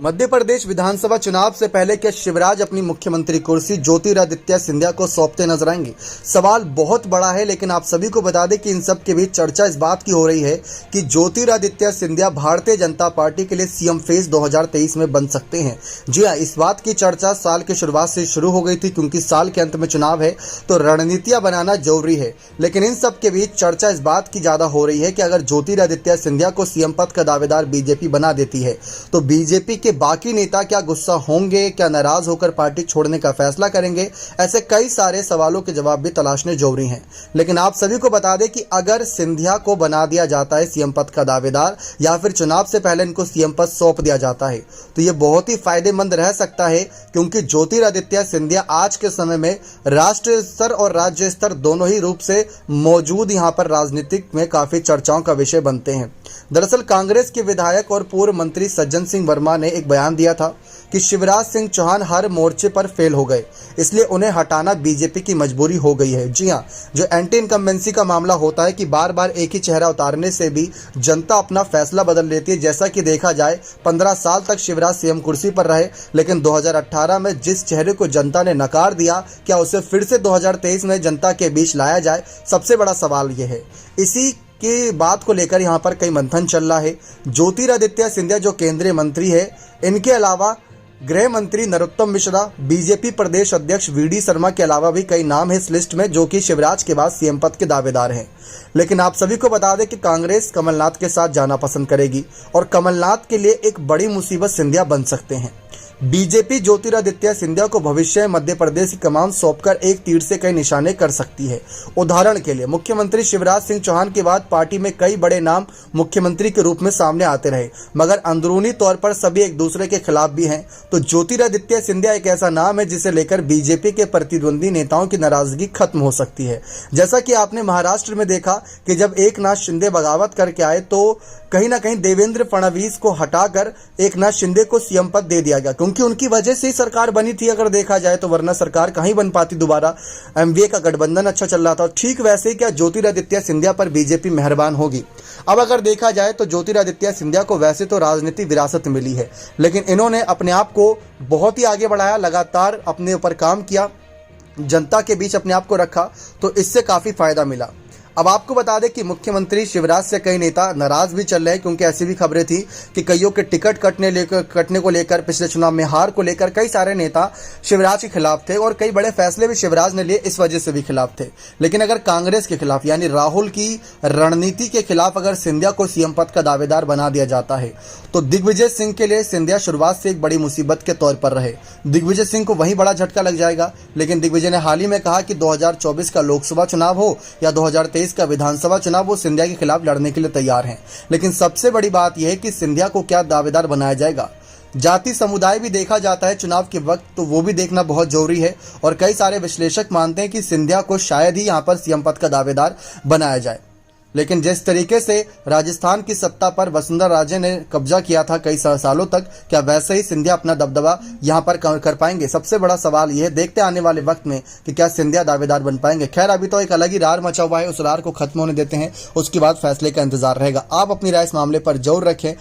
मध्य प्रदेश विधानसभा चुनाव से पहले क्या शिवराज अपनी मुख्यमंत्री कुर्सी ज्योतिरादित्य सिंधिया को सौंपते नजर आएंगे? सवाल बहुत बड़ा है, लेकिन आप सभी को बता दें कि इन सब के बीच चर्चा इस बात की हो रही है कि ज्योतिरादित्य सिंधिया भारतीय जनता पार्टी के लिए सीएम फेज 2023 में बन सकते हैं। जी हाँ, इस बात की चर्चा साल की शुरुआत से शुरू हो गई थी, क्योंकि साल के अंत में चुनाव है तो रणनीतियां बनाना जरूरी है। लेकिन इन सब के बीच चर्चा इस बात की ज्यादा हो रही है कि अगर ज्योतिरादित्य सिंधिया को सीएम पद का दावेदार बीजेपी बना देती है तो बीजेपी के बाकी नेता क्या गुस्सा होंगे, क्या नाराज होकर पार्टी छोड़ने का फैसला करेंगे? ऐसे कई सारे सवालों के जवाब भी तलाशने जरूरी हैं। लेकिन आप सभी को बता दें कि अगर सिंधिया को बना दिया जाता है सीएम पद का दावेदार या फिर चुनाव से पहले इनको सीएम पद सौंप दिया जाता है तो ये बहुत ही फायदेमंद रह सकता है, क्योंकि ज्योतिरादित्य सिंधिया आज के समय में राष्ट्रीय स्तर और राज्य स्तर दोनों ही रूप से मौजूद यहाँ पर राजनीतिक में काफी चर्चाओं का विषय बनते हैं। दरअसल कांग्रेस के विधायक और पूर्व मंत्री सज्जन सिंह वर्मा ने एक बयान दिया था कि शिवराज सिंह चौहान हर मोर्चे पर फेल हो गए, इसलिए उन्हें हटाना बीजेपी की मजबूरी हो गई है। जी हाँ, जो एंटी इनकम्बेंसी का मामला होता है कि बार बार एक ही चेहरा उतारने से भी जनता अपना फैसला बदल लेती है। जैसा कि देखा जाए 15 साल तक शिवराज सीएम कुर्सी पर रहे, लेकिन 2018 में जिस चेहरे को जनता ने नकार दिया, क्या उसे फिर से 2023 में जनता के बीच लाया जाए? सबसे बड़ा सवाल यह है। इसी की बात को लेकर यहाँ पर कई मंथन चल रहा है। ज्योतिरादित्य सिंधिया जो केंद्रीय मंत्री है, इनके अलावा गृह मंत्री नरोत्तम मिश्रा, बीजेपी प्रदेश अध्यक्ष वीडी शर्मा के अलावा भी कई नाम है इस लिस्ट में जो कि शिवराज के बाद सीएम पद के दावेदार हैं। लेकिन आप सभी को बता दें कि कांग्रेस कमलनाथ के साथ जाना पसंद करेगी और कमलनाथ के लिए एक बड़ी मुसीबत सिंधिया बन सकते हैं। बीजेपी ज्योतिरादित्य सिंधिया को भविष्य में मध्य प्रदेश की कमान सौंपकर एक तीर से कई निशाने कर सकती है। उदाहरण के लिए मुख्यमंत्री शिवराज सिंह चौहान के बाद पार्टी में कई बड़े नाम मुख्यमंत्री के रूप में सामने आते रहे, मगर अंदरूनी तौर पर सभी एक दूसरे के खिलाफ भी हैं। तो ज्योतिरादित्य सिंधिया एक ऐसा नाम है जिसे लेकर बीजेपी के प्रतिद्वंदी नेताओं की नाराजगी खत्म हो सकती है। जैसा कि आपने महाराष्ट्र में देखा कि जब एकनाथ शिंदे बगावत करके आए तो कहीं ना कहीं देवेंद्र फडणवीस को हटाकर एकनाथ शिंदे को सीएम पद दे दिया गया, क्योंकि उनकी वजह से ही सरकार बनी थी अगर देखा जाए तो, वरना सरकार कहीं बन पाती दोबारा। एमवीए का गठबंधन अच्छा चल रहा था। ठीक वैसे ही क्या ज्योतिरादित्य सिंधिया पर बीजेपी मेहरबान होगी? अब अगर देखा जाए तो ज्योतिरादित्य सिंधिया को वैसे तो राजनीतिक विरासत मिली है, लेकिन इन्होंने अपने आप को बहुत ही आगे बढ़ाया, लगातार अपने ऊपर काम किया, जनता के बीच अपने आप को रखा, तो इससे काफी फायदा मिला। अब आपको बता दें कि मुख्यमंत्री शिवराज से कई नेता नाराज भी चल रहे हैं, क्योंकि ऐसी भी खबरें थी कि कईयों के टिकट कटने को लेकर, पिछले चुनाव में हार को लेकर कई सारे नेता शिवराज के खिलाफ थे और कई बड़े फैसले भी शिवराज ने लिए इस वजह से भी खिलाफ थे। लेकिन अगर कांग्रेस के खिलाफ यानी राहुल की रणनीति के खिलाफ अगर सिंधिया को सीएम पद का दावेदार बना दिया जाता है तो दिग्विजय सिंह के लिए सिंधिया शुरुआत से एक बड़ी मुसीबत के तौर पर रहे। दिग्विजय सिंह को वहीं बड़ा झटका लग जाएगा। लेकिन दिग्विजय ने हाल ही में कहा कि 2024 का लोकसभा चुनाव हो या 2023 का विधानसभा चुनाव, वो सिंधिया के खिलाफ लड़ने के लिए तैयार हैं। लेकिन सबसे बड़ी बात यह है कि सिंधिया को क्या दावेदार बनाया जाएगा। जाति समुदाय भी देखा जाता है चुनाव के वक्त, तो वो भी देखना बहुत जरूरी है और कई सारे विश्लेषक मानते हैं कि सिंधिया को शायद ही यहां पर सीएम पद का दावेदार बनाया जाए। लेकिन जिस तरीके से राजस्थान की सत्ता पर वसुंधरा राजे ने कब्जा किया था कई सालों तक, क्या वैसे ही सिंधिया अपना दबदबा यहां पर कर पाएंगे? सबसे बड़ा सवाल यह है। देखते आने वाले वक्त में कि क्या सिंधिया दावेदार बन पाएंगे। खैर, अभी तो एक अलग ही रार मचा हुआ है, उस रार को खत्म होने देते हैं, उसके बाद फैसले का इंतजार रहेगा। आप अपनी राय इस मामले पर जरूर रखें।